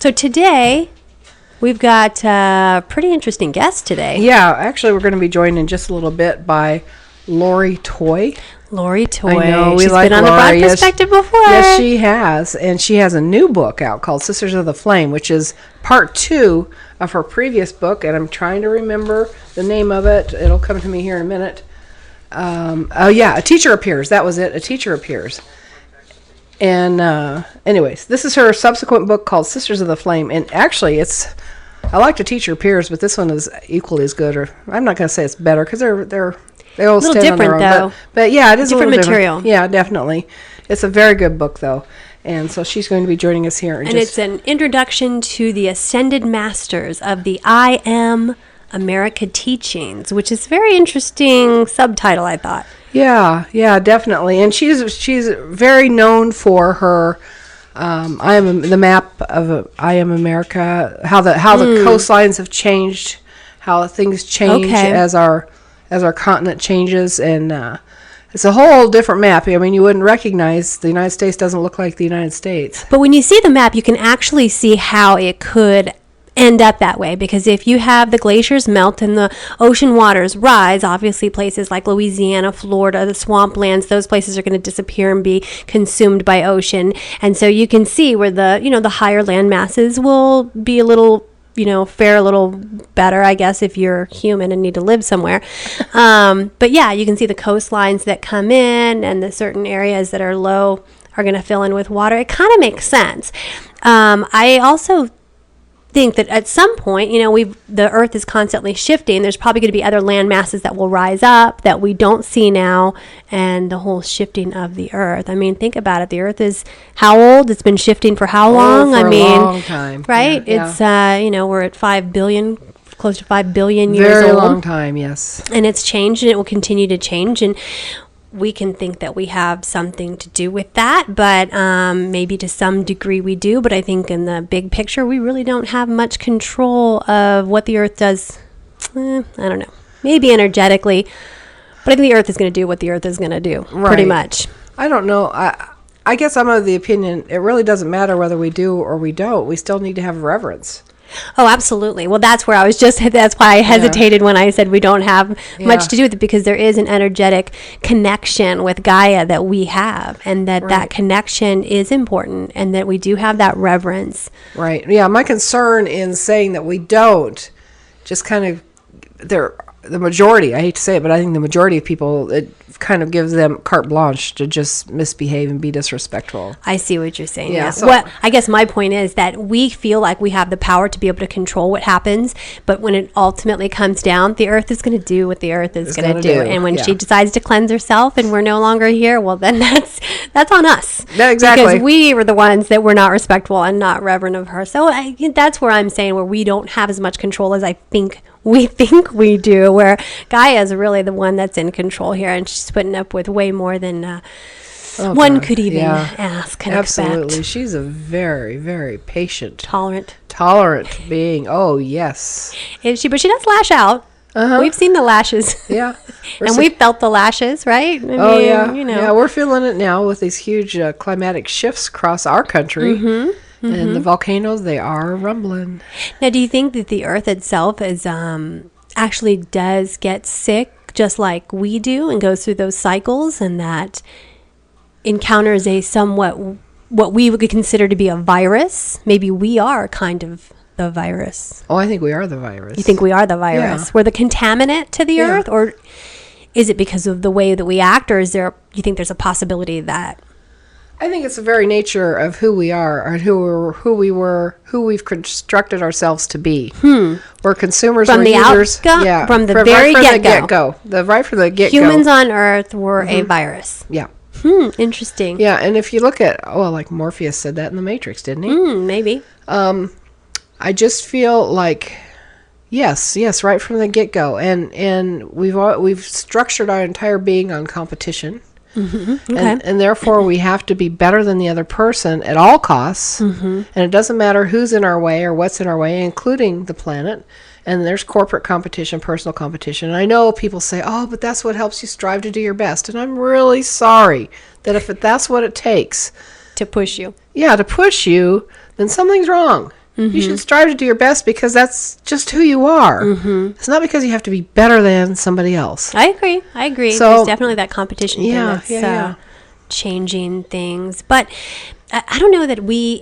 So today, we've got a pretty interesting guest today. Yeah, actually, we're going to be joined in just a little bit by Lori Toy. Lori Toy. I know, She's like been on the Broad Lori. Perspective before. Yes, she has. And she has a new book out called Sisters of the Flame, which is part 2 of her previous book. And I'm trying to remember the name of it. It'll come to me here in a minute. A Teacher Appears. That was it. A Teacher Appears. And anyways, this is her subsequent book called Sisters of the Flame. And actually, I like A Teacher Appears, but this one is equally as good. Or I'm not going to say it's better because they all stand on their own. Though. But yeah, it is different a little material. Different. Yeah, definitely. It's a very good book, though. And so she's going to be joining us here. And it's an introduction to the Ascended Masters of the I Am America Teachings, which is a very interesting subtitle, I thought. Yeah, definitely. And she's very known for her the map of I Am America, how the coastlines have changed, how things change as our continent changes, and it's a whole different map. I mean, you wouldn't recognize the United States doesn't look like the United States. But when you see the map, you can actually see how it could end up that way, because if you have the glaciers melt and the ocean waters rise, obviously places like Louisiana, Florida, the swamplands, those places are going to disappear and be consumed by ocean. And so you can see where the higher land masses will be a little, fare a little better, I guess, if you're human and need to live somewhere. But yeah, you can see the coastlines that come in, and the certain areas that are low are going to fill in with water. It kind of makes sense. I also think that at some point, the earth is constantly shifting. There's probably going to be other land masses that will rise up that we don't see now, and the whole shifting of the earth. I mean, think about it. The earth is how old? It's been shifting for how long? For a long time. Right? Yeah. It's we're at 5 billion, close to 5 billion years Very old. long time, yes. And it's changed, and it will continue to change, and we can think that we have something to do with that, but maybe to some degree we do. But I think in the big picture, we really don't have much control of what the earth does. I don't know. Maybe energetically, but I think the earth is going to do what the earth is going to do, pretty much. I don't know. I guess I'm of the opinion it really doesn't matter whether we do or we don't. We still need to have reverence. Oh, absolutely. Well, that's where that's why I hesitated when I said we don't have much to do with it, because there is an energetic connection with Gaia that we have, and that connection is important, and that we do have that reverence. Right. Yeah. My concern in saying that we don't, just kind of, the majority, I hate to say it, but I think the majority of people, it kind of gives them carte blanche to just misbehave and be disrespectful. I see what you're saying. Yeah. So, well, I guess my point is that we feel like we have the power to be able to control what happens, but when it ultimately comes down, the earth is going to do what the earth is going to do. And when she decides to cleanse herself and we're no longer here, well, then that's on us. Yeah, exactly. Because we were the ones that were not respectful and not reverent of her. So that's where I'm saying where we don't have as much control as I think we do, where Gaia is really the one that's in control here, and she's putting up with way more than one could even ask and Absolutely. expect. She's a very, very patient, tolerant being. Oh, yes. Is she? But she does lash out. We've seen the lashes. Yeah. And we've felt the lashes, right? I mean, Yeah, we're feeling it now with these huge climatic shifts across our country. Mm-hmm. And the volcanoes, they are rumbling. Now, do you think that the earth itself is actually does get sick just like we do and goes through those cycles, and that encounters a somewhat what we would consider to be a virus? Maybe we are kind of the virus. Oh, I think we are the virus. You think we are the virus? Yeah. We're the contaminant to the earth? Or is it because of the way that we act, or you think there's a possibility that... I think it's the very nature of who we are, or who we've constructed ourselves to be. We're consumers, from we're the users. from the very get-go. Right from the get-go. Humans on Earth were a virus. Yeah. Interesting. Yeah, and if you look at, like Morpheus said that in The Matrix, didn't he? Maybe. I just feel like, yes, right from the get-go, and we've structured our entire being on competition. Mm-hmm. Okay. And therefore we have to be better than the other person at all costs. Mm-hmm. And it doesn't matter who's in our way or what's in our way, including the planet. And there's corporate competition, personal competition. And I know people say, but that's what helps you strive to do your best. And I'm really sorry that if that's what it takes to push you. Yeah, to push you, then something's wrong. You should strive to do your best because that's just who you are. It's not because you have to be better than somebody else. I agree. So- There's definitely that competition thing Yeah, that's yeah. changing things. But I don't know that we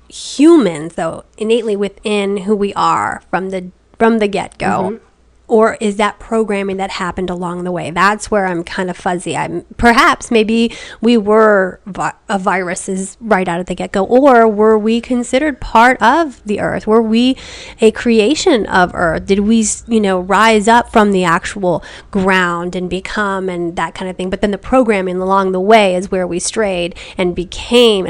humans, though, innately within who we are from the get-go, or is that programming that happened along the way? That's where I'm kind of fuzzy. Perhaps maybe we were viruses right out of the get-go, or were we considered part of the earth? Were we a creation of earth? Did we, rise up from the actual ground and become and that kind of thing? But then the programming along the way is where we strayed and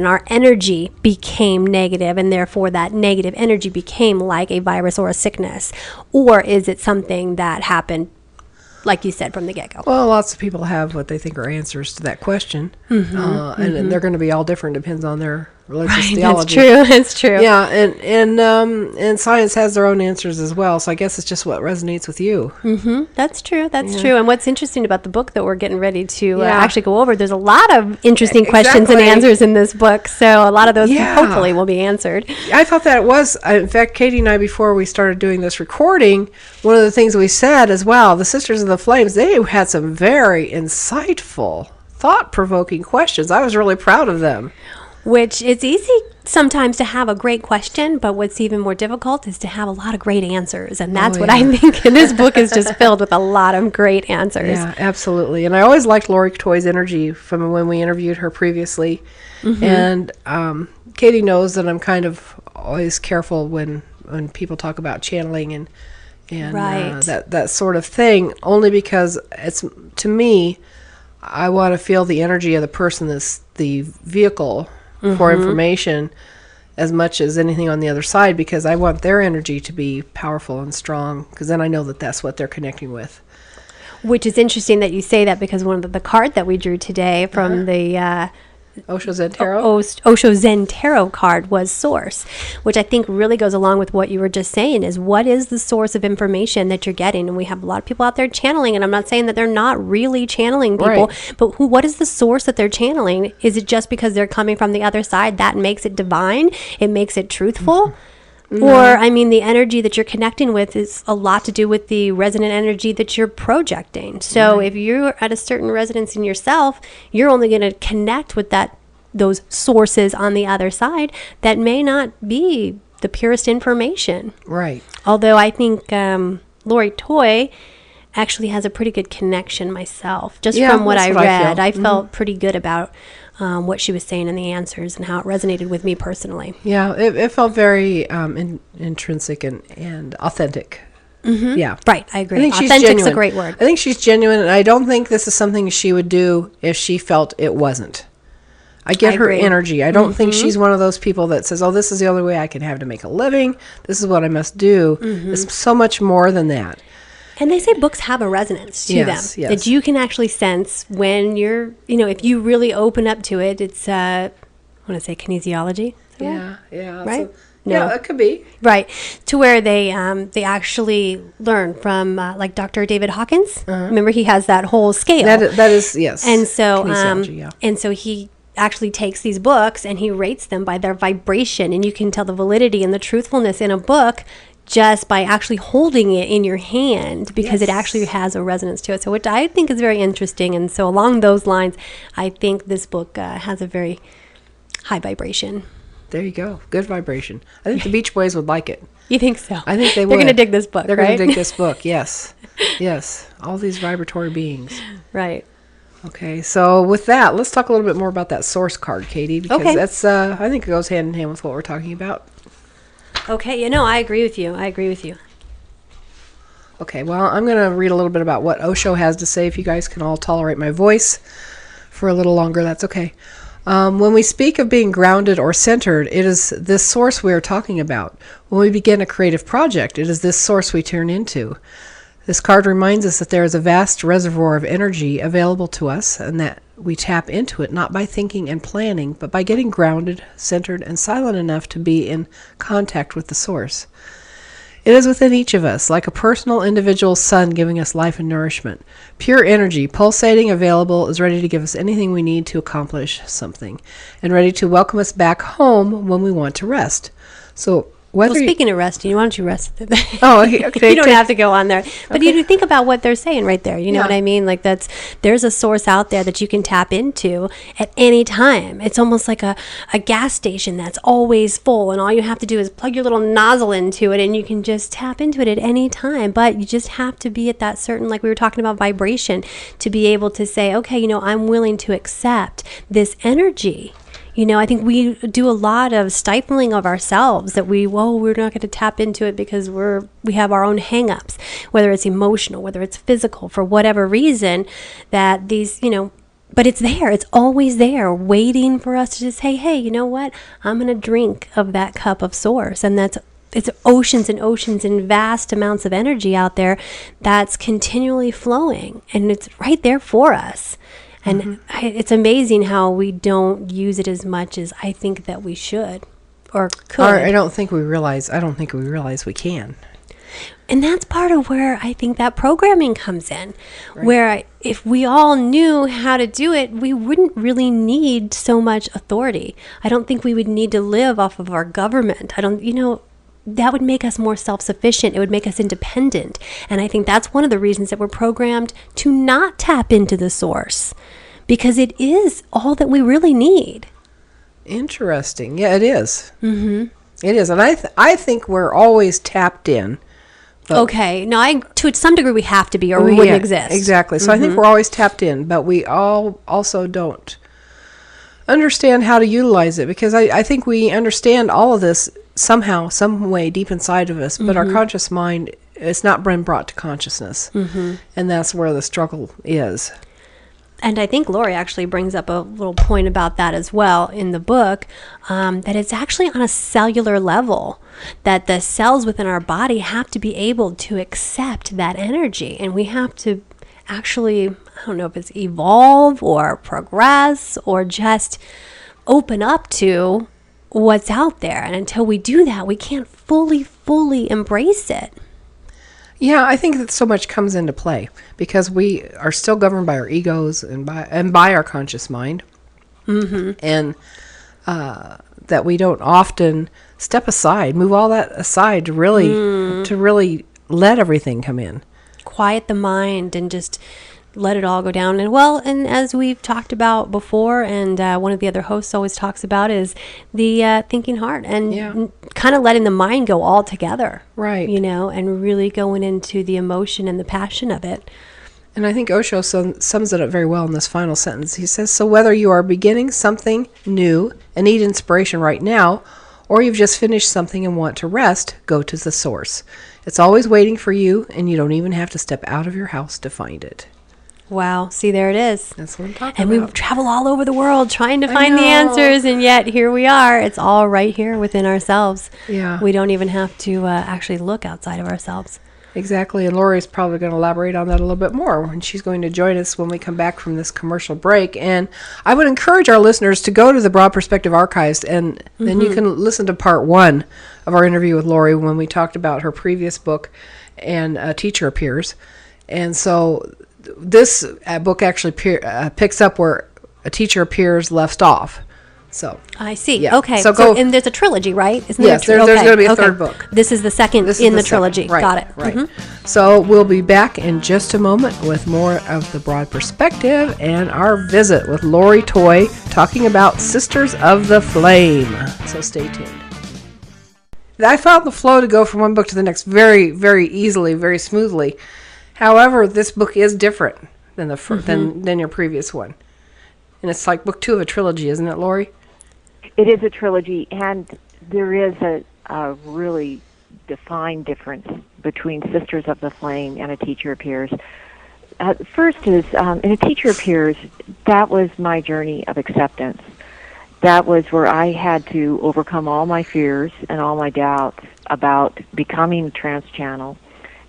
our energy became negative, and therefore that negative energy became like a virus or a sickness. Or is it something that happened, like you said, from the get-go? Well, lots of people have what they think are answers to that question, and they're going to be all different. Depends on their religious theology. That's true. Yeah, and science has their own answers as well. So I guess it's just what resonates with you. That's true. And what's interesting about the book that we're getting ready to Yeah. actually go over, there's a lot of interesting questions and Exactly. answers in this book. So a lot of those Yeah. hopefully will be answered. I thought that it was. In fact, Katie and I, before we started doing this recording, one of the things we said as well, the Sisters of the Flames, they had some very insightful, thought-provoking questions. I was really proud of them. Which it's easy sometimes to have a great question, but what's even more difficult is to have a lot of great answers. And that's what I think. And this book is just filled with a lot of great answers. Yeah, absolutely. And I always liked Lori Toy's energy from when we interviewed her previously. And Katie knows that I'm kind of always careful when people talk about channeling and Right. that sort of thing, only because it's, to me, I want to feel the energy of the person that's the vehicle for information as much as anything on the other side, because I want their energy to be powerful and strong, because then I know that that's what they're connecting with. Which is interesting that you say that, because one of the card that we drew today from the Osho Zen Tarot? Osho Zen Tarot card was source, which I think really goes along with what you were just saying, is what is the source of information that you're getting? And we have a lot of people out there channeling, and I'm not saying that they're not really channeling people, Right. but what is the source that they're channeling? Is it just because they're coming from the other side that makes it divine? It makes it truthful? Or, I mean, the energy that you're connecting with is a lot to do with the resonant energy that you're projecting. So if you're at a certain resonance in yourself, you're only going to connect with those sources on the other side that may not be the purest information. Right. Although I think Lori Toy actually has a pretty good connection myself. Just Yeah, from what that's I what I read, feel. I felt pretty good about what she was saying in the answers and how it resonated with me personally. Yeah, it felt very intrinsic and authentic. Yeah. Right, I agree. I think she's Authentic's genuine. a great word. I think she's genuine, and I don't think this is something she would do if she felt it wasn't. I get I her agree. energy. I don't think she's one of those people that says, "Oh, this is the only way I can have to make a living. This is what I must do." It's so much more than that. And they say books have a resonance to Yes, them yes. that you can actually sense when you're, if you really open up to it. It's, I want to say kinesiology. Is that right? Yeah. Right? So, No. yeah, it could be. Right, to where they actually learn from like Dr. David Hawkins. Remember, he has that whole scale. That is yes. And so, Kinesiology, yeah. and so he actually takes these books and he rates them by their vibration, and you can tell the validity and the truthfulness in a book just by actually holding it in your hand, because it Yes. actually has a resonance to it. So, which I think is very interesting. And so, along those lines, I think this book has a very high vibration. There you go. Good vibration. I think the Beach Boys would like it. You think so? I think they would. They're going to dig this book, They're right? going to dig this book. Yes. Yes. All these vibratory beings. Right. Okay, so with that, let's talk a little bit more about that source card, Katie, because Okay. that's I think it goes hand in hand with what we're talking about. Okay. I agree with you. Okay, well, I'm going to read a little bit about what Osho has to say. If you guys can all tolerate my voice for a little longer, that's okay. When we speak of being grounded or centered, it is this source we are talking about. When we begin a creative project, it is this source we turn into. This card reminds us that there is a vast reservoir of energy available to us, and that we tap into it not by thinking and planning, but by getting grounded, centered, and silent enough to be in contact with the source. It is within each of us, like a personal individual sun giving us life and nourishment. Pure energy, pulsating, available, is ready to give us anything we need to accomplish something, and ready to welcome us back home when we want to rest. So whether Well, speaking of resting, why don't you rest? Oh, okay. You don't have to go on there. But you think about what they're saying right there. You know Yeah. what I mean? Like there's a source out there that you can tap into at any time. It's almost like a gas station that's always full, and all you have to do is plug your little nozzle into it, and you can just tap into it at any time. But you just have to be at that certain, like we were talking about vibration, to be able to say, okay, I'm willing to accept this energy. I think we do a lot of stifling of ourselves that we're not going to tap into it because we have our own hang-ups, whether it's emotional, whether it's physical, for whatever reason, that these, but it's there. It's always there waiting for us to just say, hey, you know what? I'm going to drink of that cup of source. And it's oceans and oceans and vast amounts of energy out there that's continually flowing. And it's right there for us. And it's amazing how we don't use it as much as I think that we should or could. Or I don't think we realize we can. And that's part of where I think that programming comes in, where if we all knew how to do it, we wouldn't really need so much authority. I don't think we would need to live off of our government. That would make us more self-sufficient. It would make us independent. And I think that's one of the reasons that we're programmed to not tap into the source, because it is all that we really need. Interesting. Yeah, it is. Mm-hmm. It is. And I think we're always tapped in. Okay. Now, to some degree, we have to be, or we wouldn't exist. Exactly. So I think we're always tapped in, but we all also don't understand how to utilize it, because I think we understand all of this somehow, some way deep inside of us, but our conscious mind, it's not been brought to consciousness. And that's where the struggle is. And I think Lori actually brings up a little point about that as well in the book, that it's actually on a cellular level, that the cells within our body have to be able to accept that energy. And we have to actually, I don't know if it's evolve or progress or just open up to what's out there. And until we do that, we can't fully embrace it. Yeah, I think that so much comes into play because we are still governed by our egos and by our conscious mind, and that we don't often step aside, move all that aside to really let everything come in, quiet the mind, and just let it all go down. And as we've talked about before, and one of the other hosts always talks about, is the thinking heart, and kind of letting the mind go all together, right? And really going into the emotion and the passion of it. And I think Osho sums it up very well in this final sentence. He says, so whether you are beginning something new and need inspiration right now, or you've just finished something and want to rest, go to the source. It's always waiting for you, and you don't even have to step out of your house to find it. Wow. See, there it is. That's what I'm talking about. And we travel all over the world trying to find the know. answers, and yet here we are. It's all right here within ourselves. Yeah. We don't even have to actually look outside of ourselves. Exactly. And Lori's probably going to elaborate on that a little bit more, and she's going to join us when we come back from this commercial break. And I would encourage our listeners to go to the Broad Perspective Archives, and then you can listen to part 1 of our interview with Lori when we talked about her previous book, and A Teacher Appears. And so this book actually picks up where A Teacher Appears left off. So I see. Yeah. Okay. So and there's a trilogy, right? Isn't yes, there's going to be a third book. This is the second in the trilogy. Right, Got it. Right. So we'll be back in just a moment with more of the Broad Perspective and our visit with Lori Toy talking about Sisters of the Flame. So stay tuned. I found the flow to go from one book to the next very, very easily, very smoothly. However, this book is different than than your previous one. And it's like book 2 of a trilogy, isn't it, Lori? It is a trilogy, and there is a really defined difference between Sisters of the Flame and A Teacher Appears. First is, in A Teacher Appears, that was my journey of acceptance. That was where I had to overcome all my fears and all my doubts about becoming trans-channel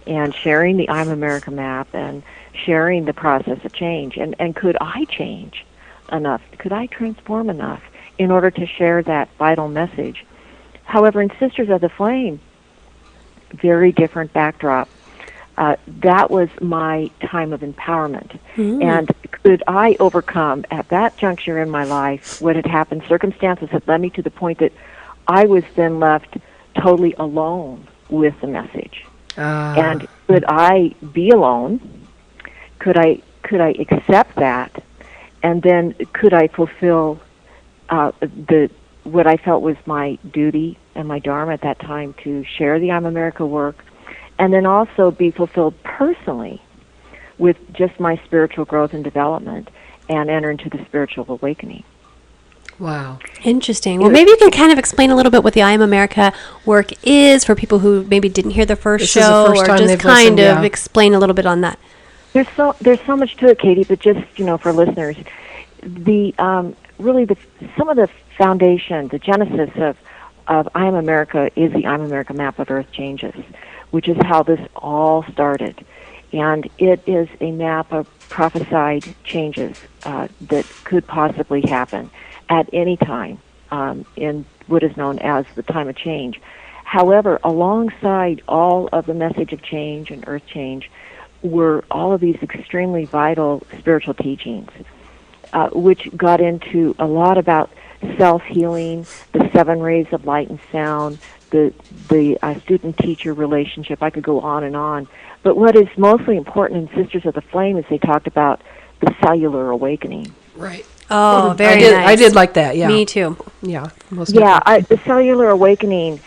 and sharing the I'm America map and sharing the process of change. And could I change enough? Could I transform enough in order to share that vital message? However, in Sisters of the Flame, very different backdrop. That was my time of empowerment. And could I overcome, at that juncture in my life, what had happened, circumstances had led me to the point that I was then left totally alone with the message. Ah. And could I be alone? Could I accept that? And then could I fulfill what I felt was my duty and my dharma at that time to share the I'm America work, and then also be fulfilled personally with just my spiritual growth and development and enter into the spiritual awakening. Wow. Interesting. Well, maybe you can kind of explain a little bit what the I Am America work is for people who maybe didn't hear the first This is the show, first or time just they've kind listened, of yeah. explain a little bit on that. There's so much to it, Katie, but just for listeners, the really some of the foundation, the genesis of I Am America is the I'm America map of Earth changes, which is how this all started. And it is a map of prophesied changes that could possibly happen at any time in what is known as the time of change. However, alongside all of the message of change and earth change were all of these extremely vital spiritual teachings, which got into a lot about self-healing, the 7 rays of light and sound, the student-teacher relationship. I could go on and on. But what is mostly important in Sisters of the Flame is they talked about the cellular awakening. Right. Oh, very nice. I did like that, yeah. Me too. Yeah. Most The cellular awakening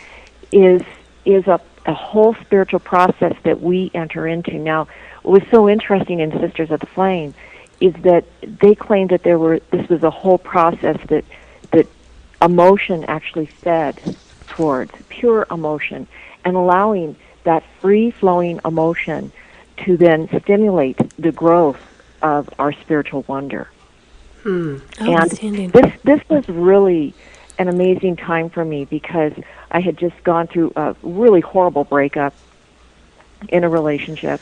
is a whole spiritual process that we enter into. Now, what was so interesting in Sisters of the Flame is that they claimed that this was a whole process that emotion actually fed towards, pure emotion, and allowing that free-flowing emotion to then stimulate the growth of our spiritual wonder. And Outstanding. this was really an amazing time for me because I had just gone through a really horrible breakup in a relationship,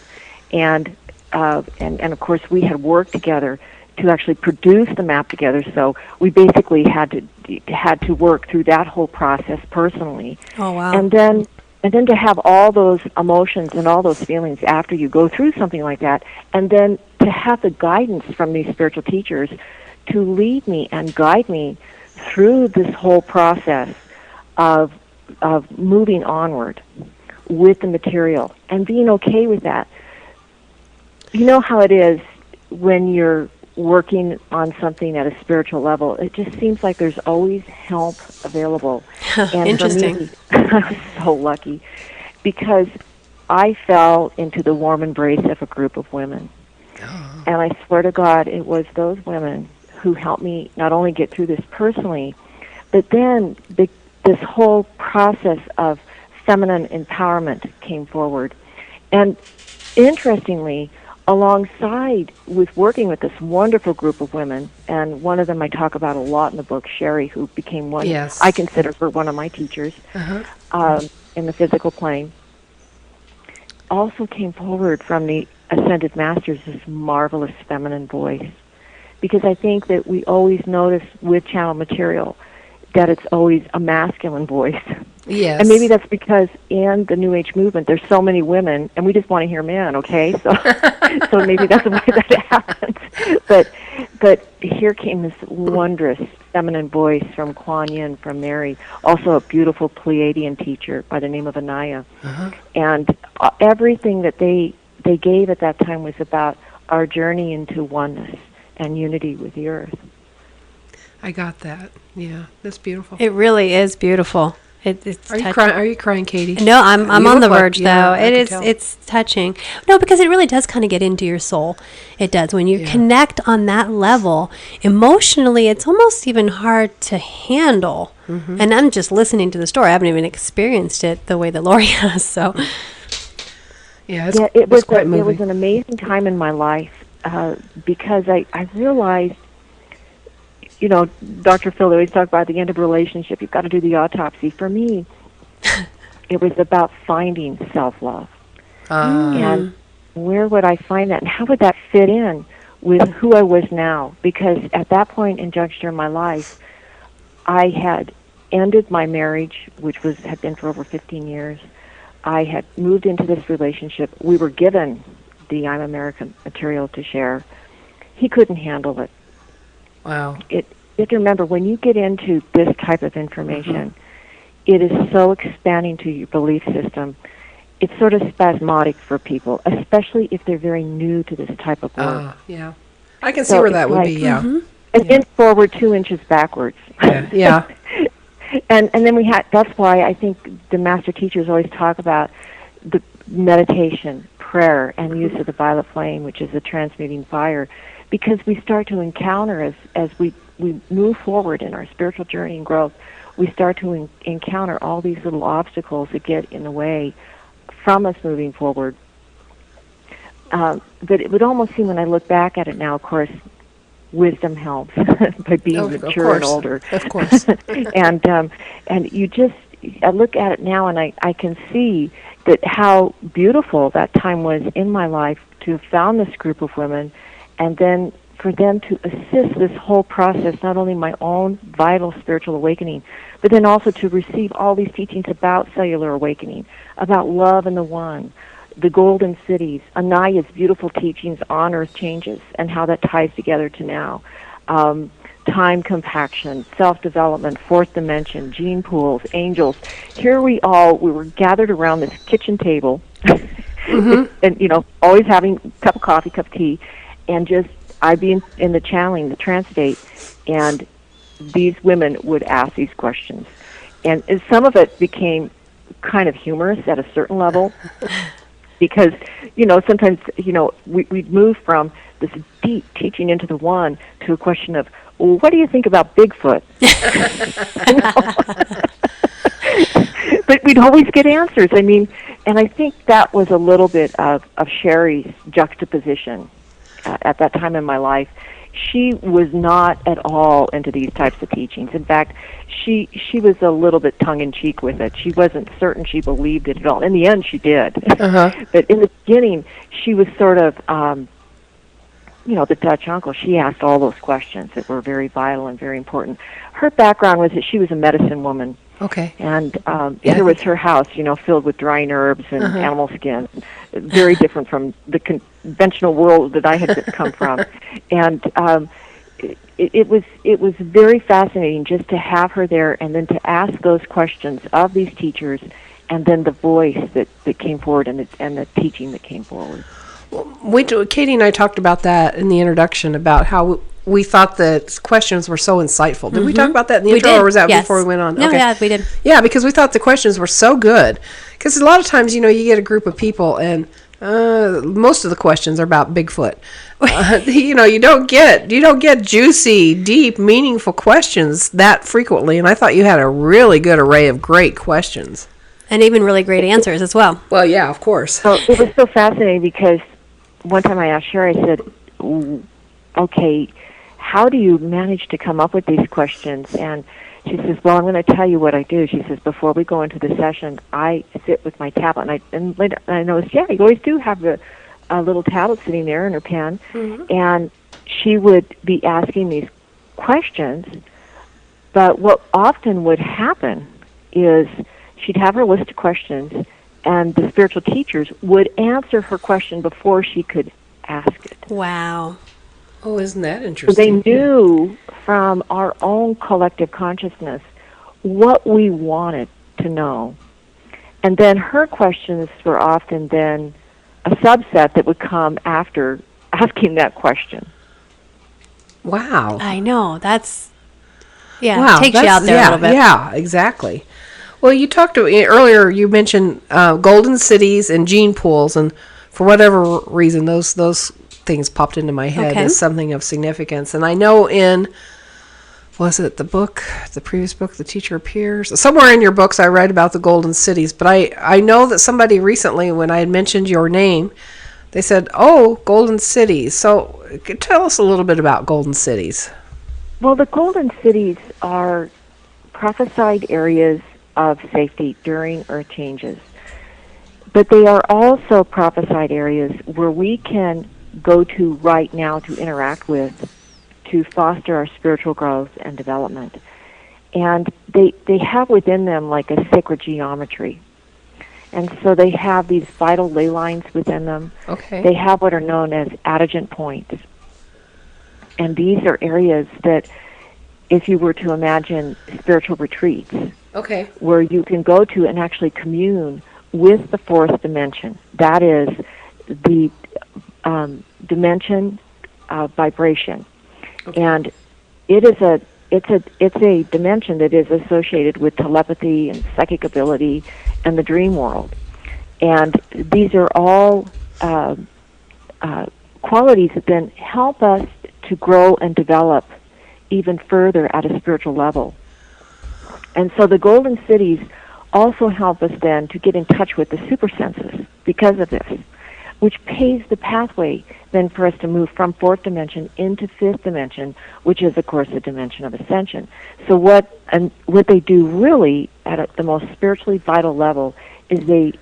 and of course we had worked together to actually produce the map together. So we basically had to work through that whole process personally. Oh, wow. And then to have all those emotions and all those feelings after you go through something like that, and then to have the guidance from these spiritual teachers to lead me and guide me through this whole process of moving onward with the material and being okay with that. You know how it is when you're working on something at a spiritual level, it just seems like there's always help available. And Interesting. For me, I was so lucky because I fell into the warm embrace of a group of women. And I swear to God, it was those women who helped me not only get through this personally, but then this whole process of feminine empowerment came forward. And interestingly, alongside with working with this wonderful group of women, and one of them I talk about a lot in the book, Sherry, who became one, Yes. I consider her one of my teachers in the physical plane, also came forward from the Ascended Masters this marvelous feminine voice. Because I think that we always notice with channel material that it's always a masculine voice. Yes. And maybe that's because in the New Age movement there's so many women and we just want to hear men, okay? So so maybe that's the way that it happens. But here came this wondrous feminine voice from Kuan Yin, from Mary, also a beautiful Pleiadian teacher by the name of Anaya. And everything that they gave at that time was about our journey into oneness and unity with the earth. I got that. Yeah, that's beautiful. It really is beautiful. It's Are you touching. crying? Are you crying, Katie? No, I'm You on look the like- verge yeah, though. I It can is tell. it's touching. No, because it really does kind of get into your soul. It does. When you connect on that level, emotionally it's almost even hard to handle. And I'm just listening to the story. I haven't even experienced it the way that Lori has. So Yeah, it's, It it's was quite it moving. was an amazing time in my life because I realized, you know, Dr. Phil always talked about at the end of a relationship, you've got to do the autopsy. For me, it was about finding self-love. And where would I find that? And how would that fit in with who I was now? Because at that point in juncture in my life, I had ended my marriage, which had been for over 15 years. I had moved into this relationship. We were given the I'm American material to share. He couldn't handle it. Wow. You have to remember, when you get into this type of information, it is so expanding to your belief system. It's sort of spasmodic for people, especially if they're very new to this type of work. Yeah. I can see So where that it's would like- be, yeah. An inch forward, 2 inches backwards. Yeah. And then that's why I think the master teachers always talk about the meditation, prayer, and use of the violet flame, which is the transmuting fire, because we start to encounter, as we move forward in our spiritual journey and growth, we start to encounter all these little obstacles that get in the way from us moving forward. But it would almost seem, when I look back at it now, of course, wisdom helps by being mature and older. Of course. And you just, I look at it now and I can see that how beautiful that time was in my life to have found this group of women, and then for them to assist this whole process, not only my own vital spiritual awakening, but then also to receive all these teachings about cellular awakening, about love and the one, the golden cities, Anaya's beautiful teachings on earth changes and how that ties together to now. Time compaction, self-development, fourth dimension, gene pools, angels. Here we were gathered around this kitchen table, and, always having a cup of coffee, cup of tea, and just, I'd be in the channeling, the trance state, and these women would ask these questions. And some of it became kind of humorous at a certain level, because, sometimes, we'd move from this deep teaching into the one to a question of, well, what do you think about Bigfoot? But we'd always get answers. I mean, and I think that was a little bit of Sherry's juxtaposition at that time in my life. She was not at all into these types of teachings. In fact, she was a little bit tongue-in-cheek with it. She wasn't certain she believed it at all. In the end, she did. But in the beginning, she was sort of, the Dutch uncle. She asked all those questions that were very vital and very important. Her background was that she was a medicine woman. Okay. And here was her house, filled with drying herbs and animal skin, very different from the conventional world that I had come from. And it was very fascinating just to have her there, and then to ask those questions of these teachers, and then the voice that came forward, and the teaching that came forward. Katie and I talked about that in the introduction, about how we thought that questions were so insightful. Did we talk about that in the intro, did. or was that Yes. before we went on? No, yeah, we did. Yeah, because we thought the questions were so good. Because a lot of times, you get a group of people, and most of the questions are about Bigfoot. You don't get juicy, deep, meaningful questions that frequently. And I thought you had a really good array of great questions, And even really great answers as well. Well, yeah, of course. So it was so fascinating, because one time I asked Sherry, I said, okay, how do you manage to come up with these questions? And she says, well, I'm going to tell you what I do. She says, before we go into the session, I sit with my tablet. And later I noticed, yeah, you always do have a little tablet sitting there and her pen. And she would be asking these questions. But what often would happen is she'd have her list of questions, and the spiritual teachers would answer her question before she could ask it. Wow. Oh, isn't that So interesting? they knew from our own collective consciousness what we wanted to know. And then her questions were often then a subset that would come after asking that question. Wow. I know. That's, Wow, takes you out there a little bit. Yeah, exactly. Well, you talked to earlier. You mentioned golden cities and gene pools, and for whatever reason, those things popped into my head Okay. as something of significance. And I know was it the previous book, The Teacher Appears? Somewhere in your books, I read about the golden cities. But I know that somebody recently, when I had mentioned your name, they said, "Oh, golden cities." So, tell us a little bit about golden cities. Well, the golden cities are prophesied areas of safety during earth changes. But they are also prophesied areas where we can go to right now to interact with, to foster our spiritual growth and development. And they have within them like a sacred geometry. And so they have these vital ley lines within them. Okay. They have what are known as adjuvant points. And these are areas that, if you were to imagine spiritual retreats, Okay. where you can go to and actually commune with the fourth dimension. That is the dimension of vibration, and it's a dimension that is associated with telepathy and psychic ability and the dream world. And these are all qualities that then help us to grow and develop even further at a spiritual level. And so the golden cities also help us then to get in touch with the super senses because of this, which paves the pathway then for us to move from fourth dimension into fifth dimension, which is, of course, the dimension of ascension. So what they do really at the most spiritually vital level is they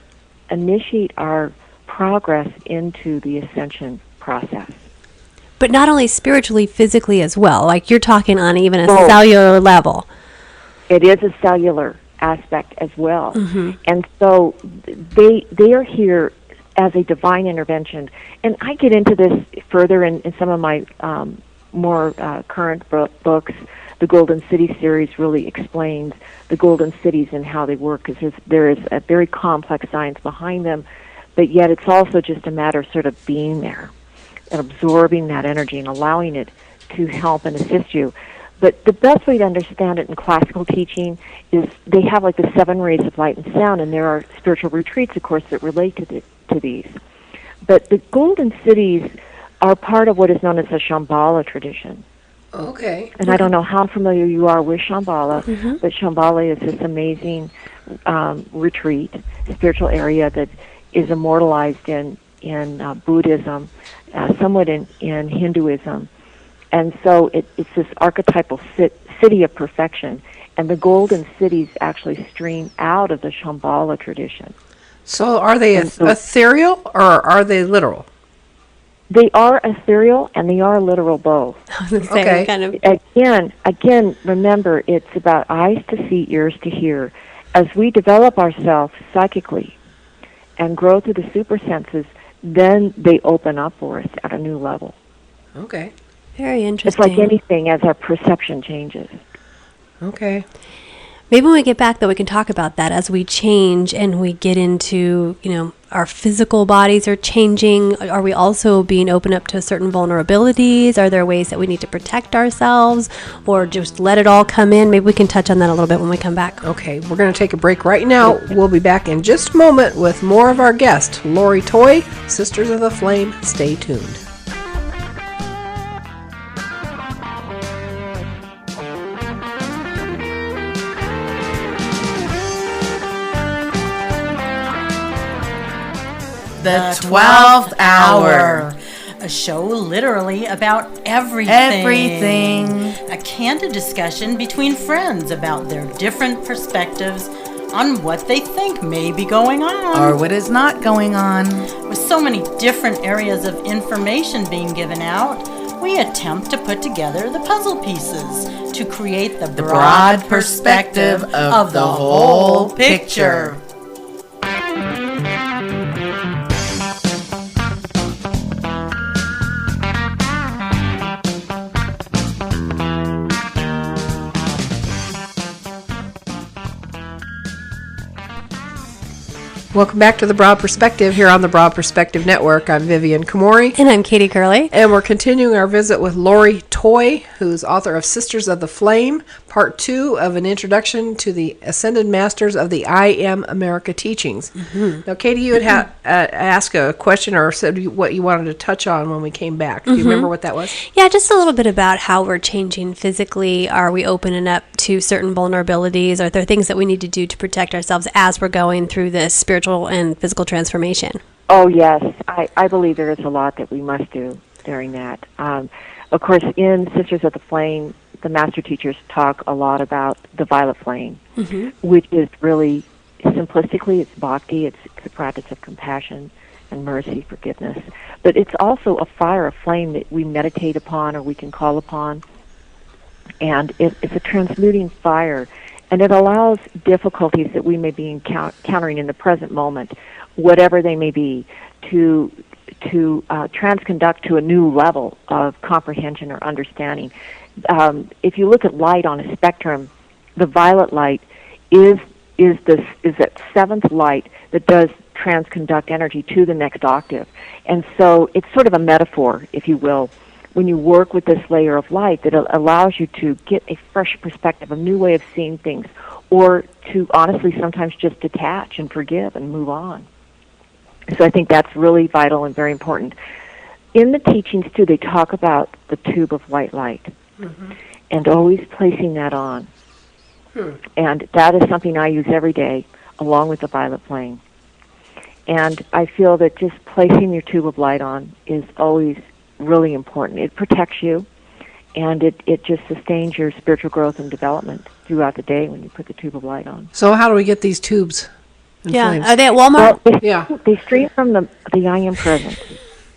initiate our progress into the ascension process. But not only spiritually, physically as well. Like you're talking on even a Both. cellular level. It is a cellular aspect as well. Mm-hmm. And so they are here as a divine intervention. And I get into this further in some of my more current books. The Golden City series really explains the golden cities and how they work, because there is a very complex science behind them, but yet it's also just a matter of sort of being there and absorbing that energy and allowing it to help and assist you. But the best way to understand it in classical teaching is they have like the 7 rays of light and sound, and there are spiritual retreats, of course, that relate to these. But the golden cities are part of what is known as the Shambhala tradition. Okay. And I don't know how familiar you are with Shambhala, but Shambhala is this amazing retreat, spiritual area that is immortalized in Buddhism, somewhat in Hinduism. And so it's this archetypal city of perfection. And the golden cities actually stream out of the Shambhala tradition. So are they ethereal or are they literal? They are ethereal and they are literal both. Okay. Kind of. Again, remember, it's about eyes to see, ears to hear. As we develop ourselves psychically and grow through the super senses, then they open up for us at a new level. Okay. Very interesting. It's like anything as our perception changes. Okay. Maybe when we get back, though, we can talk about that as we change and we get into, our physical bodies are changing. Are we also being open up to certain vulnerabilities? Are there ways that we need to protect ourselves or just let it all come in? Maybe we can touch on that a little bit when we come back. Okay, we're going to take a break right now. We'll be back in just a moment with more of our guest, Lori Toy, Sisters of the Flame. Stay tuned. The 12th hour. A show literally about everything. Everything. A candid discussion between friends about their different perspectives on what they think may be going on. Or what is not going on. With so many different areas of information being given out, we attempt to put together the puzzle pieces to create the Broad perspective of the whole picture. Welcome back to The Broad Perspective here on the Broad Perspective Network. I'm Vivian Kamori. And I'm Katie Curley. And we're continuing our visit with Lori Toy, who's author of Sisters of the Flame, Part 2 of an introduction to the Ascended Masters of the I Am America teachings. Mm-hmm. Now, Katie, you had asked a question or said what you wanted to touch on when we came back. Do you remember what that was? Yeah, just a little bit about how we're changing physically. Are we opening up to certain vulnerabilities? Are there things that we need to do to protect ourselves as we're going through this spiritual and physical transformation? Oh, yes. I believe there is a lot that we must do during that. Of course, in Sisters of the Flame, the master teachers talk a lot about the violet flame, which is really, simplistically, it's bhakti, it's the practice of compassion and mercy, forgiveness. But it's also a fire, a flame that we meditate upon or we can call upon. And it's a transmuting fire. And it allows difficulties that we may be encountering in the present moment, whatever they may be, to transconduct to a new level of comprehension or understanding. If you look at light on a spectrum, the violet light is that seventh light that does transconduct energy to the next octave. And so it's sort of a metaphor, if you will, when you work with this layer of light that allows you to get a fresh perspective, a new way of seeing things, or to honestly sometimes just detach and forgive and move on. So I think that's really vital and very important. In the teachings, too, they talk about the tube of white light and always placing that on. And that is something I use every day along with the violet flame. And I feel that just placing your tube of light on is always really important. It protects you, and it just sustains your spiritual growth and development throughout the day when you put the tube of light on. So how do we get these tubes and Yeah. flames? Are they at Walmart? Well, they stream from the I Am Presence.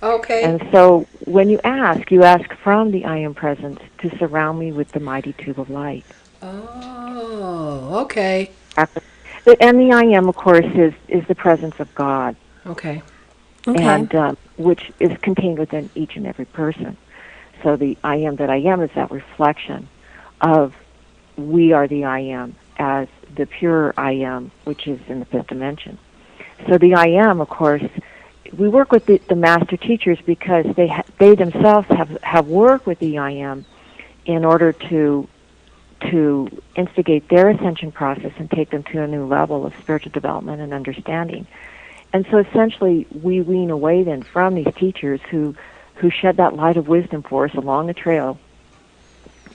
Okay. And so when you ask from the I Am Presence to surround me with the mighty tube of light. Oh, okay. And the I Am, of course, is the presence of God. Okay. Okay. And which is contained within each and every person. So the I Am that I Am is that reflection of we are the I Am as the pure I Am, which is in the fifth dimension. So the I Am, of course, we work with the master teachers because they themselves have worked with the I Am in order to instigate their ascension process and take them to a new level of spiritual development and understanding. And so essentially we wean away then from these teachers who shed that light of wisdom for us along the trail.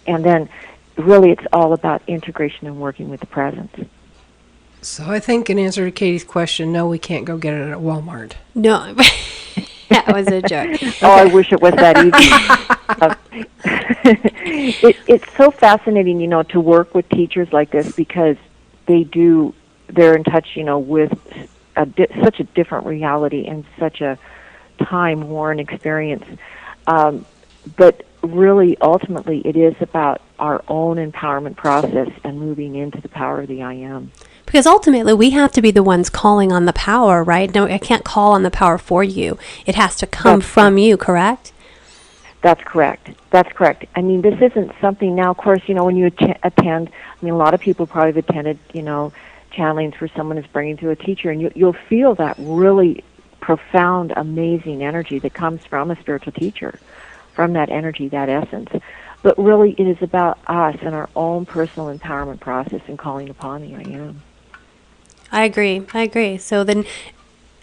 And then really it's all about integration and working with the presence. So I think in answer to Katie's question, no, we can't go get it at Walmart. No. That was a joke. Oh, I wish it was that easy. It's so fascinating, to work with teachers like this because they're in touch, with such a different reality and such a time-worn experience. But really, ultimately, it is about our own empowerment process and moving into the power of the I Am. Because ultimately, we have to be the ones calling on the power, right? No, I can't call on the power for you. It has to come from you, correct? That's correct. That's correct. I mean, this isn't something now, of course, when you attend, a lot of people probably have attended, channelings where someone is bringing through a teacher, and you'll feel that really profound, amazing energy that comes from a spiritual teacher, from that energy, that essence. But really, it is about us and our own personal empowerment process and calling upon the I Am. I agree. So then,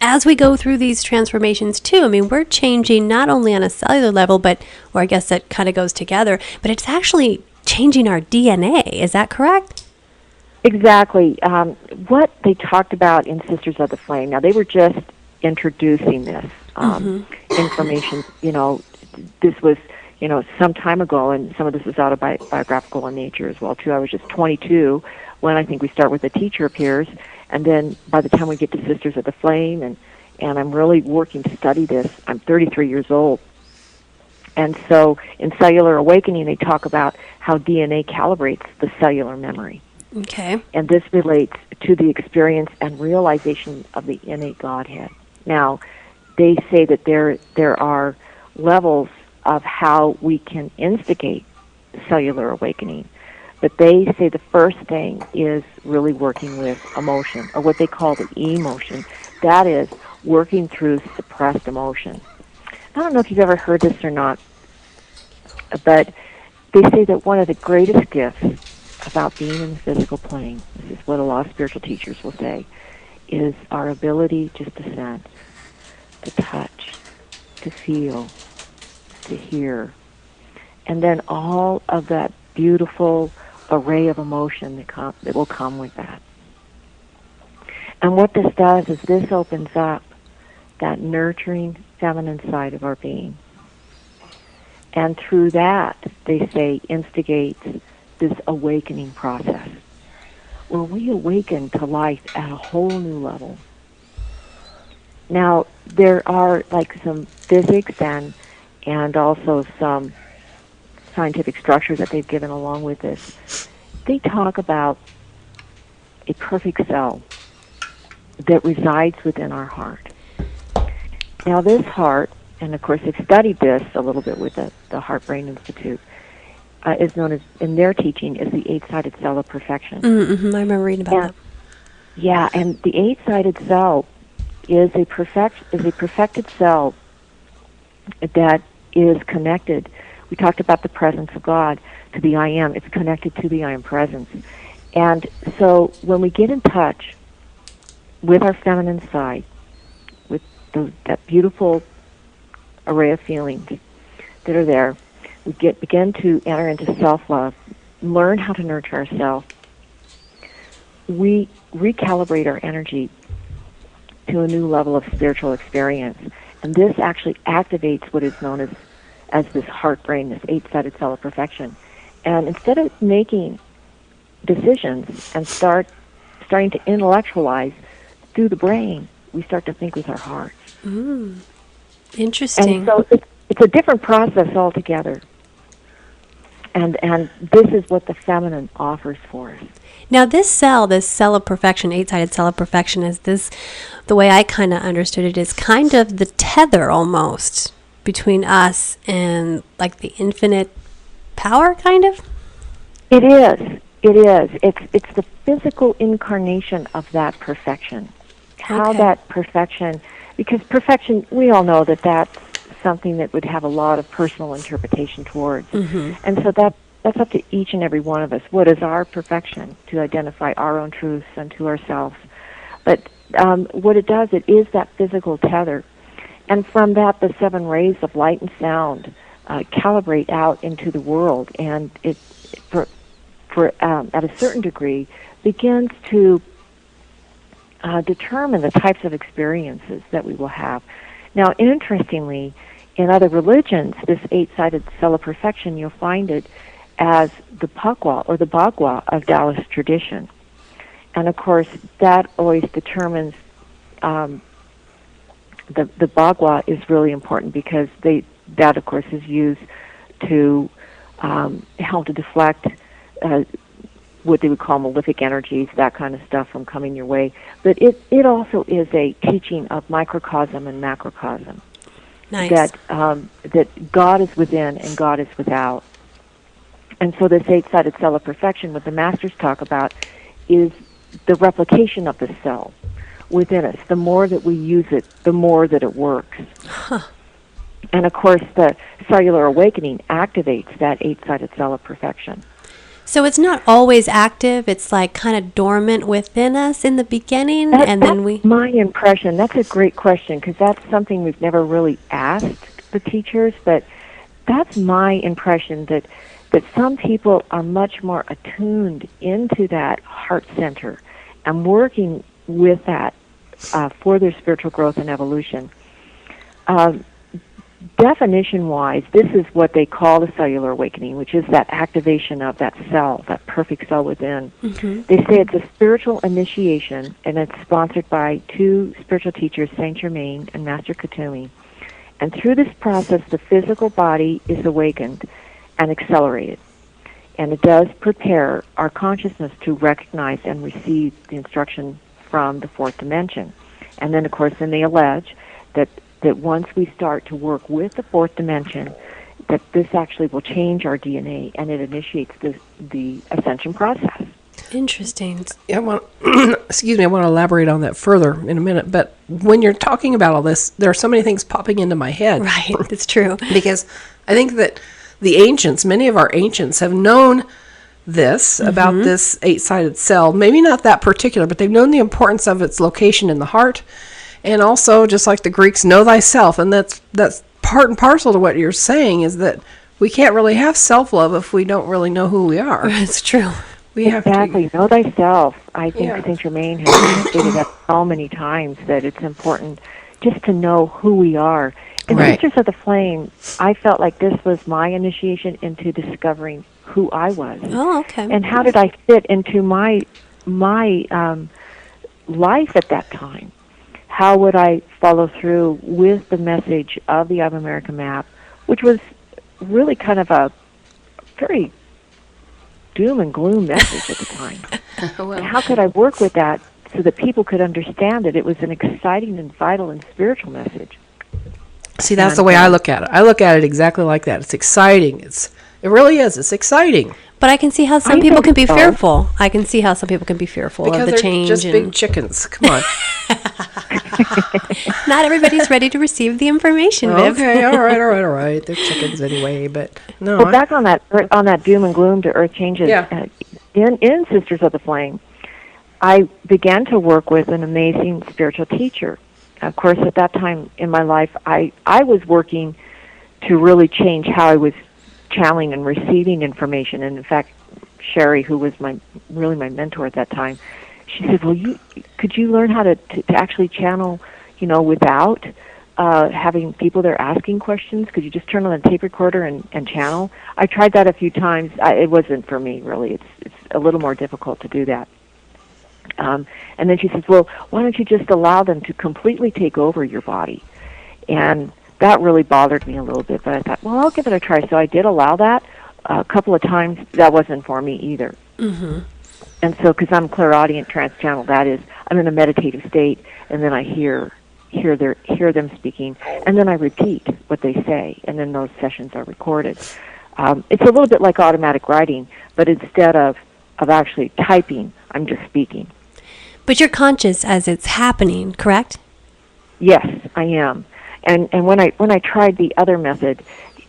as we go through these transformations too, we're changing not only on a cellular level, or I guess that kind of goes together, but it's actually changing our DNA. Is that correct? Exactly. What they talked about in Sisters of the Flame, now they were just introducing this information. This was, some time ago, and some of this is autobiographical in nature as well, too. I was just 22 when I think we start with The Teacher Appears, and then by the time we get to Sisters of the Flame, and I'm really working to study this, I'm 33 years old. And so in Cellular Awakening, they talk about how DNA calibrates the cellular memory. Okay. And this relates to the experience and realization of the innate Godhead. Now, they say that there are levels of how we can instigate cellular awakening. But they say the first thing is really working with emotion, or what they call the emotion. That is working through suppressed emotion. I don't know if you've ever heard this or not, but they say that one of the greatest gifts about being in the physical plane, this is what a lot of spiritual teachers will say, is our ability just to sense, to touch, to feel, to hear, and then all of that beautiful array of emotion that will come with that. And what this does is this opens up that nurturing feminine side of our being. And through that, they say, instigates this awakening process, where we awaken to life at a whole new level. Now, there are some physics and also some scientific structure that they've given along with this. They talk about a perfect cell that resides within our heart. Now this heart, and of course they've studied this a little bit with the Heart Brain Institute, is known as, in their teaching, is the eight-sided cell of perfection. Mm-hmm. I remember reading about And, yeah, and the eight-sided cell is a perfected cell that is connected. We talked about the presence of God, to the I Am. It's connected to the I Am presence. And so when we get in touch with our feminine side, with that beautiful array of feelings that are there, we begin to enter into self-love, learn how to nurture ourselves. We recalibrate our energy to a new level of spiritual experience. And this actually activates what is known as this heart brain, this eight-sided cell of perfection. And instead of making decisions and starting to intellectualize through the brain, we start to think with our heart. Interesting. And so it's a different process altogether. And this is what the feminine offers for us. Now, this cell of perfection, eight-sided cell of perfection, is this, the way I kind of understood it, is kind of the tether almost between us and like the infinite power, kind of? It is. It is. It's the physical incarnation of that perfection. How Okay. that perfection, because perfection, we all know that that's something that would have a lot of personal interpretation towards. Mm-hmm. And so that's up to each and every one of us. What is our perfection? To identify our own truths unto ourselves. But what it does, it is that physical tether. And from that, the seven rays of light and sound calibrate out into the world. And it, at a certain degree, begins to determine the types of experiences that we will have. Now, interestingly, in other religions, this eight-sided cell of perfection, you'll find it as the Pakwa or the Bagua of Taoist tradition. And of course, that always determines, the Bagua is really important because that of course is used to help to deflect what they would call malefic energies, that kind of stuff from coming your way. But it also is a teaching of microcosm and macrocosm. Nice. That God is within and God is without. And so this eight-sided cell of perfection, what the masters talk about, is the replication of the cell within us. The more that we use it, the more that it works. Huh. And of course, the cellular awakening activates that eight-sided cell of perfection. So it's not always active. It's like kind of dormant within us in the beginning, and then we. That's my impression. That's a great question because that's something we've never really asked the teachers, but that's my impression that some people are much more attuned into that heart center and working with that for their spiritual growth and evolution. Definition-wise, this is what they call the cellular awakening, which is that activation of that cell, that perfect cell within. Mm-hmm. They say it's a spiritual initiation, and it's sponsored by two spiritual teachers, Saint Germain and Master Kutumi. And through this process, the physical body is awakened and accelerated. And it does prepare our consciousness to recognize and receive the instruction from the fourth dimension. And then, of course, then they allege that once we start to work with the fourth dimension, that this actually will change our DNA, and it initiates the ascension process. Interesting. Yeah, I want excuse me, I want to elaborate on that further in a minute, but when you're talking about all this, there are so many things popping into my head. Right, it's true. Because I think that the ancients, many of our ancients, have known this about this eight-sided cell. Maybe not that particular, but they've known the importance of its location in the heart. And also, just like the Greeks, know thyself. And that's part and parcel to what you're saying, is that we can't really have self-love if we don't really know who we are. It's true. We have Exactly. Know thyself. I think Yeah. Saint Germain has stated that so many times that it's important just to know who we are. In Right. Sisters of the Flame, I felt like this was my initiation into discovering who I was. Oh, okay. And how did I fit into my life at that time? How would I follow through with the message of the Of America map, which was really kind of a very doom and gloom message at the time? And how could I work with that so that people could understand that it was an exciting and vital and spiritual message? See, that's the way I look at it. I look at it exactly like that. It's exciting. It really is. It's exciting But I can see how some I people think can be so. fearful. I can see how some people can be fearful because of the they're change. just and big chickens. Come on. not everybody's ready to receive the information, Viv. Okay, all right. They're chickens anyway, but no. Well, back on that doom and gloom to earth changes. Yeah. In Sisters of the Flame, I began to work with an amazing spiritual teacher. Of course, at that time in my life, I was working to really change how I was channeling and receiving information. And in fact, Sherry, who was my mentor at that time, she said, "Well, could you learn how to actually channel, without having people there asking questions? Could you just turn on the tape recorder and channel?" I tried that a few times. It wasn't for me, really. It's a little more difficult to do that. And then she says, "Well, why don't you just allow them to completely take over your body?" And that really bothered me a little bit, but I thought, well, I'll give it a try. So I did allow that a couple of times. That wasn't for me either. Mm-hmm. And so, because I'm clairaudient trans-channel, that is, I'm in a meditative state, and then I hear them speaking, and then I repeat what they say, and then those sessions are recorded. It's a little bit like automatic writing, but instead of actually typing, I'm just speaking. But you're conscious as it's happening, correct? Yes, I am. And when I tried the other method,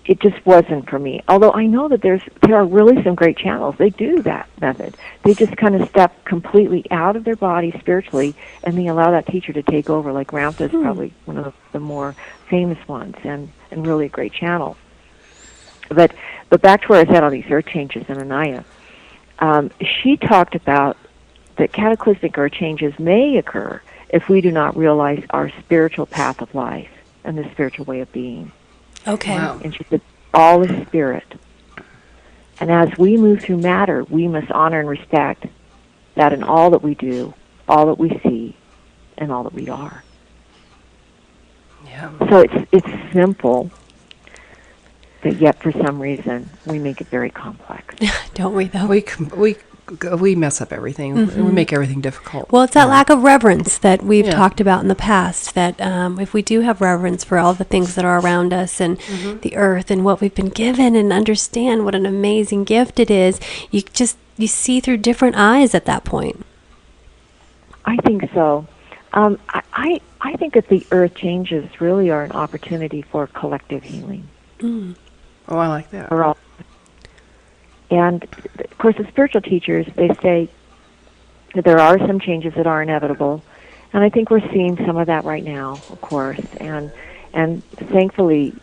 it just wasn't for me. Although I know that there are really some great channels. They do that method. They just kind of step completely out of their body spiritually, and they allow that teacher to take over. Like Ramtha is probably one of the more famous ones, and really a great channel. But back to where I was at on these earth changes in Anaya. She talked about that cataclysmic earth changes may occur if we do not realize our spiritual path of life and the spiritual way of being. Okay. Wow. And she said, all is spirit. And as we move through matter, we must honor and respect that in all that we do, all that we see, and all that we are. Yeah. So it's simple, but yet for some reason we make it very complex. Don't we, though? We mess up everything. We make everything difficult. Well, it's that lack of reverence that we've Yeah. talked about in the past, that if we do have reverence for all the things that are around us and the earth and what we've been given, and understand what an amazing gift it is, you see through different eyes at that point. I think so. I think that the earth changes really are an opportunity for collective healing. Oh, I like that. For all. And, of course, the spiritual teachers, they say that there are some changes that are inevitable. And I think we're seeing some of that right now, of course. And thankfully,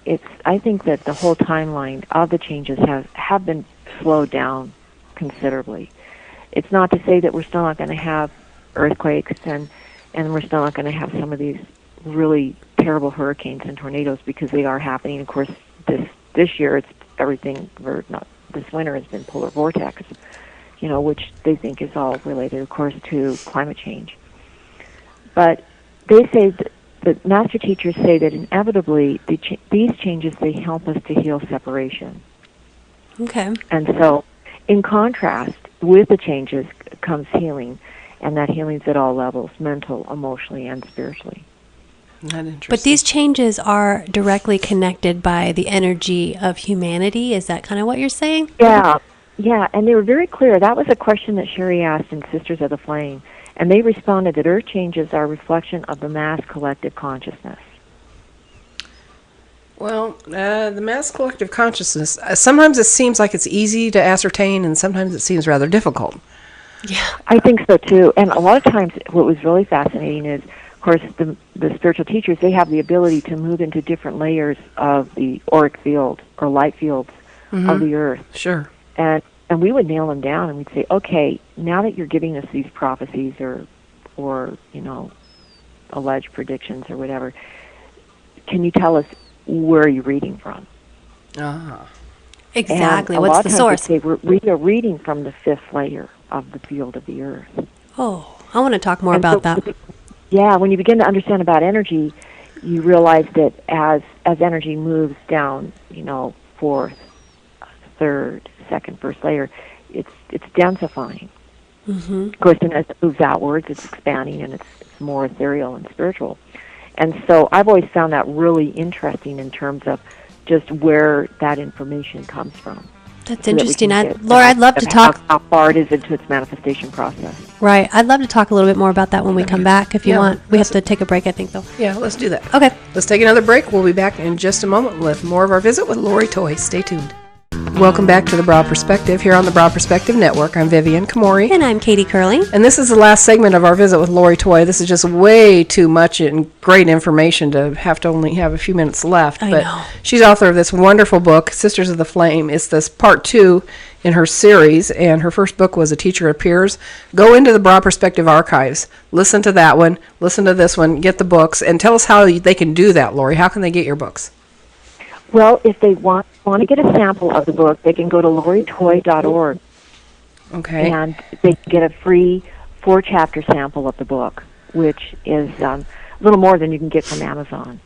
I think that the whole timeline of the changes have been slowed down considerably. It's not to say that we're still not going to have earthquakes and we're still not going to have some of these really terrible hurricanes and tornadoes, because they are happening. Of course, this year it's everything, or not, this winter has been polar vortex, which they think is all related, of course, to climate change. But they say that the master teachers say that inevitably these changes, they help us to heal separation. Okay. And so, in contrast, with the changes comes healing, and that healing's at all levels, mental, emotionally, and spiritually. Isn't that interesting? But these changes are directly connected by the energy of humanity. Is that kind of what you're saying? Yeah, and they were very clear. That was a question that Sherry asked in Sisters of the Flame, and they responded that earth changes are a reflection of the mass collective consciousness. Well, the mass collective consciousness, sometimes it seems like it's easy to ascertain, and sometimes it seems rather difficult. Yeah. I think so, too. And a lot of times what was really fascinating is, of course, the spiritual teachers, they have the ability to move into different layers of the auric field or light fields of the earth. Sure. And we would nail them down, and we'd say, okay, now that you're giving us these prophecies or alleged predictions or whatever, can you tell us where you're reading from? Ah. Exactly. And What's the source? They are reading from the fifth layer of the field of the earth. Oh, I want to talk more And about so, that. Yeah, when you begin to understand about energy, you realize that as energy moves down, fourth, third, second, first layer, it's densifying. Mm-hmm. Of course, and as it moves outwards, it's expanding, and it's more ethereal and spiritual. And so I've always found that really interesting in terms of just where that information comes from. That's so that we interesting. can get Laura, I'd love to talk. how far it is into its manifestation process. Right. I'd love to talk a little bit more about that when we come back, if you Yeah, want. We have to take a break, I think, though. Yeah, let's do that. Okay. Let's take another break. We'll be back in just a moment with more of our visit with Lori Toy. Stay tuned. Welcome back to The Broad Perspective here on the Broad Perspective Network. I'm Vivian Kamori. And I'm Katie Curley. And this is the last segment of our visit with Lori Toy. This is just way too much and great information to have to only have a few minutes left. I But know. she's author of this wonderful book, Sisters of the Flame. It's this part 2 in her series, and her first book was A Teacher Appears. Go into the Broad Perspective archives. Listen to that one. Listen to this one. Get the books. And tell us how they can do that, Lori. How can they get your books? Well, if they want to get a sample of the book, they can go to loritoy.org. Okay. And they can get a free 4-chapter sample of the book, which is a little more than you can get from Amazon.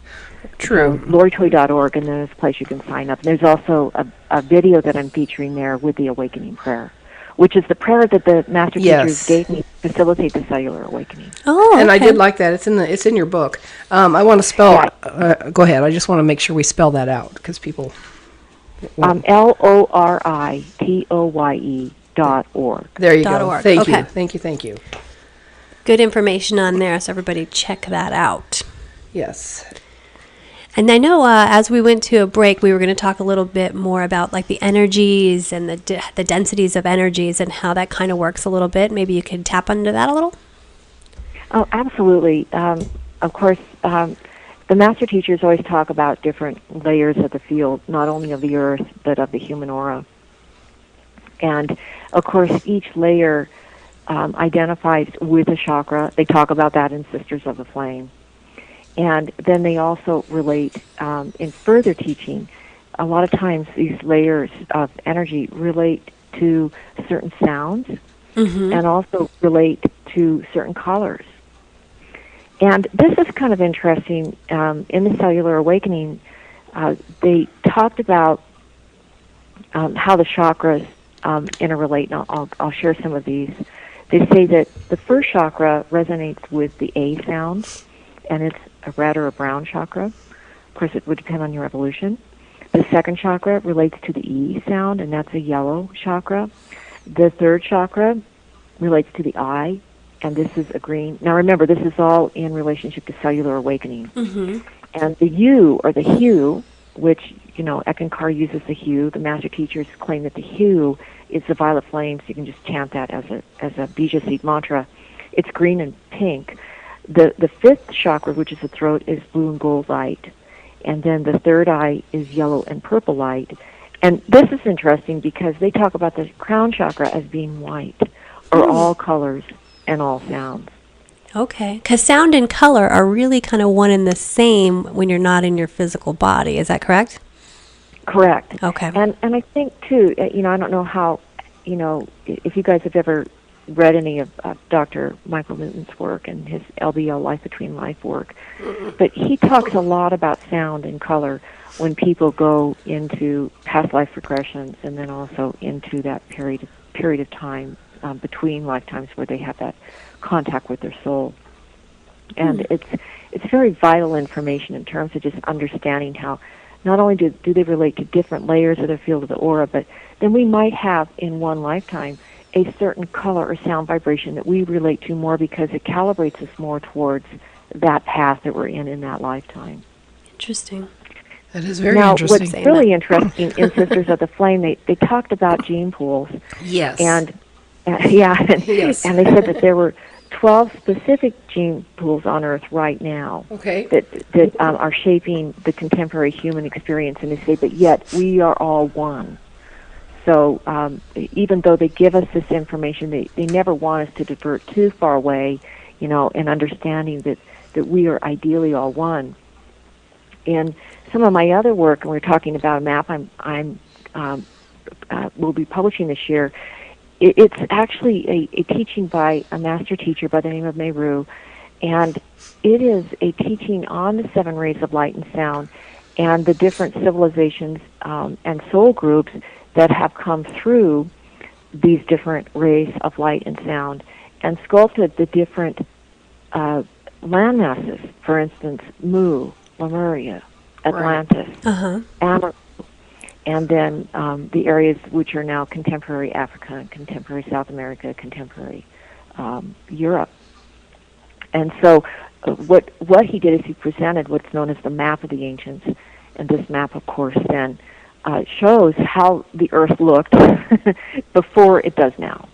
True. loritoy.org, and there's a place you can sign up. And there's also a video that I'm featuring there with the Awakening Prayer, which is the prayer that the Master Yes. Teachers gave me to facilitate the cellular awakening. Oh, And I okay. did like that. It's in your book. I want to spell. Go ahead. I just want to make sure we spell that out because people. LORITOYE.org. There you .org. go. Thank Okay. you. Thank you. Thank you. Good information on there, so everybody check that out. Yes. And I know as we went to a break, we were going to talk a little bit more about like the energies and the densities of energies and how that kind of works a little bit. Maybe you could tap into that a little? Oh, absolutely. Of course, the Master Teachers always talk about different layers of the field, not only of the earth, but of the human aura. And, of course, each layer identifies with a chakra. They talk about that in Sisters of the Flame. And then they also relate in further teaching. A lot of times these layers of energy relate to certain sounds and also relate to certain colors. And this is kind of interesting. In the Cellular Awakening, they talked about how the chakras interrelate, and I'll share some of these. They say that the first chakra resonates with the A sound, and it's a red or a brown chakra. Of course, it would depend on your evolution. The second chakra relates to the E sound, and that's a yellow chakra. The third chakra relates to the I, and this is a green. Now remember, this is all in relationship to cellular awakening. And the U, or the hue, which, Eckankar uses the hue. The Master Teachers claim that the hue is the violet flame, so you can just chant that as a Bija seed mantra. It's green and pink. The fifth chakra, which is the throat, is blue and gold light. And then the third eye is yellow and purple light. And this is interesting because they talk about the crown chakra as being white, or all colors and all sounds. Okay. Because sound and color are really kind of one and the same when you're not in your physical body. Is that correct? Correct. Okay. And I think, too, I don't know how, if you guys have ever read any of Dr. Michael Newton's work and his LBL, Life Between Life work, but he talks a lot about sound and color when people go into past life regressions and then also into that period of time between lifetimes where they have that contact with their soul. And it's very vital information in terms of just understanding how not only do they relate to different layers of the field of the aura, but then we might have in one lifetime a certain color or sound vibration that we relate to more because it calibrates us more towards that path that we're in that lifetime. Interesting. That is very Now, interesting. what's really interesting in Sisters of the Flame, they talked about gene pools. Yes. And Yes. and they said that there were 12 specific gene pools on Earth right now Okay. that are shaping the contemporary human experience. And they say, but yet we are all one. So even though they give us this information, they never want us to divert too far away, in understanding that we are ideally all one. In some of my other work, and we're talking about a map will be publishing this year, it's actually a teaching by a master teacher by the name of Meru, and it is a teaching on the 7 rays of light and sound and the different civilizations and soul groups that have come through these different rays of light and sound and sculpted the different land masses. For instance, Mu, Lemuria, Atlantis, Amaranth. and then the areas which are now contemporary Africa, contemporary South America, contemporary Europe. And so what he did is he presented what's known as the map of the ancients, and this map, of course, then shows how the Earth looked before it does now.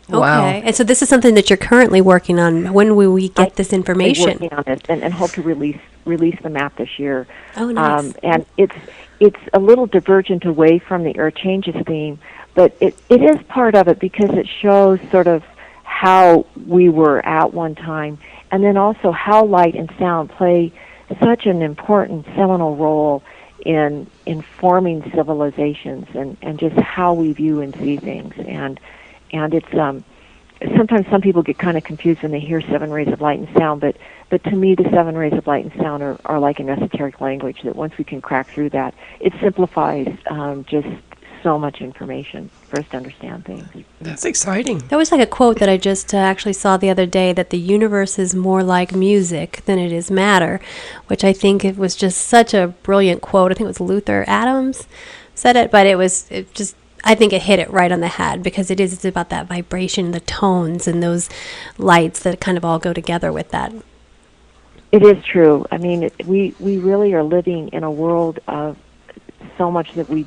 Wow. Okay. And so this is something that you're currently working on. When will we get this I'm information? working on it and hope to release the map this year. Oh, nice. And it's a little divergent away from the Earth Changes theme, but it is part of it because it shows sort of how we were at one time, and then also how light and sound play such an important seminal role in forming civilizations and just how we view and see things. And it's sometimes some people get kind of confused when they hear 7 rays of light and sound, but to me the 7 rays of light and sound are like an esoteric language that once we can crack through that, it simplifies just so much information for us to understand things. That's exciting. That was like a quote that I just actually saw the other day, that the universe is more like music than it is matter, which I think it was just such a brilliant quote. I think it was Luther Adams said it, but I think it hit it right on the head, because it's about that vibration, the tones, and those lights that kind of all go together with that. It is true. I mean, we really are living in a world of so much that we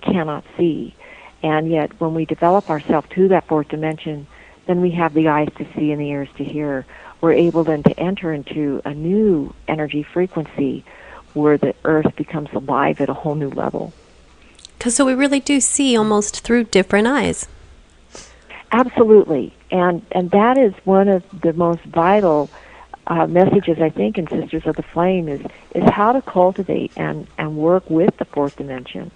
cannot see. And yet, when we develop ourselves to that fourth dimension, then we have the eyes to see and the ears to hear. We're able then to enter into a new energy frequency where the earth becomes alive at a whole new level. Because so we really do see almost through different eyes. Absolutely. And that is one of the most vital messages, I think, in Sisters of the Flame is how to cultivate and work with the fourth dimension,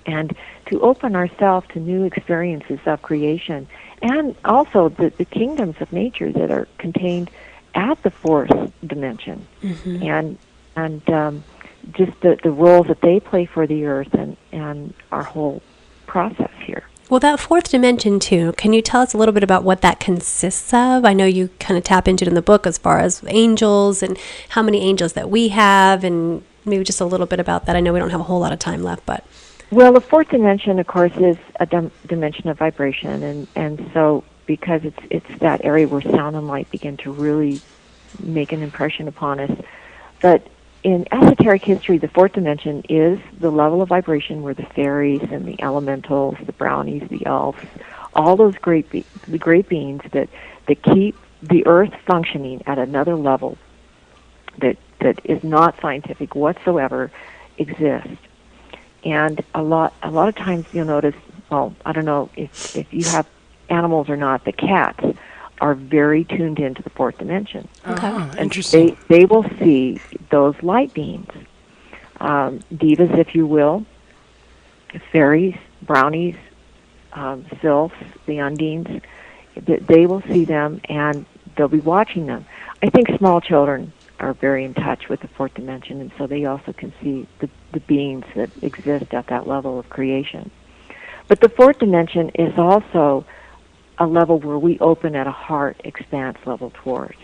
and to open ourselves to new experiences of creation, and also the kingdoms of nature that are contained at the fourth dimension, and just the roles that they play for the earth and our whole process here. Well, that fourth dimension, too, can you tell us a little bit about what that consists of? I know you kind of tap into it in the book as far as angels and how many angels that we have, and maybe just a little bit about that. I know we don't have a whole lot of time left, but... Well, the fourth dimension, of course, is a dimension of vibration, and so because it's that area where sound and light begin to really make an impression upon us. But in esoteric history, the fourth dimension is the level of vibration where the fairies and the elementals, the brownies, the elves, all those great beings that keep the earth functioning at another level that is not scientific whatsoever exist. And a lot of times you'll notice, well, I don't know if you have animals or not, the cats are very tuned into the fourth dimension. Okay. Interesting. They will see those light beings, divas, if you will, fairies, brownies, sylphs, the undines. They will see them, and they'll be watching them. I think small children are very in touch with the fourth dimension, and so they also can see the beings that exist at that level of creation. But the fourth dimension is also a level where we open at a heart expanse level towards.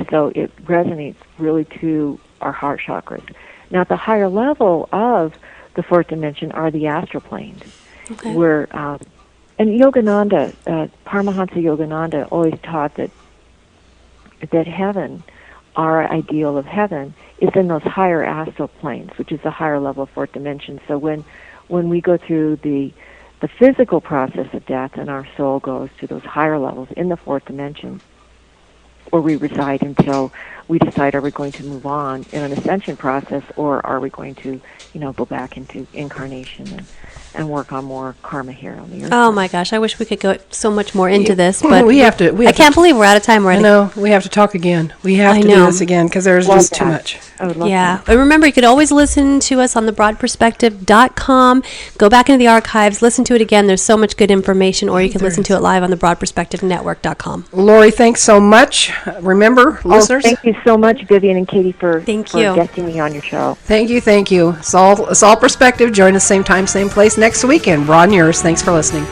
So it resonates really to our heart chakras. Now, at the higher level of the fourth dimension are the astral planes, where, and Yogananda, Paramahansa Yogananda always taught that heaven, our ideal of heaven, is in those higher astral planes, which is a higher level of fourth dimension. So when we go through the physical process of death and our soul goes to those higher levels in the fourth dimension, where we reside until we decide, are we going to move on in an ascension process, or are we going to, go back into incarnation and work on more karma here on the earth. Oh my gosh, I wish we could go so much more into this, but I can't believe we're out of time already. I know, we have to talk again. We have to do this again because there's just too much. I would love that. But remember, you could always listen to us on thebroadperspective.com. Go back into the archives, listen to it again. There's so much good information, or you can listen to it live on thebroadperspectivenetwork.com. Lori, thanks so much. Remember, listeners. Thank you so much, Vivian and Katie, for guesting me on your show. Thank you. It's all perspective. Join us same time, same place next week, and broaden yours. Thanks for listening.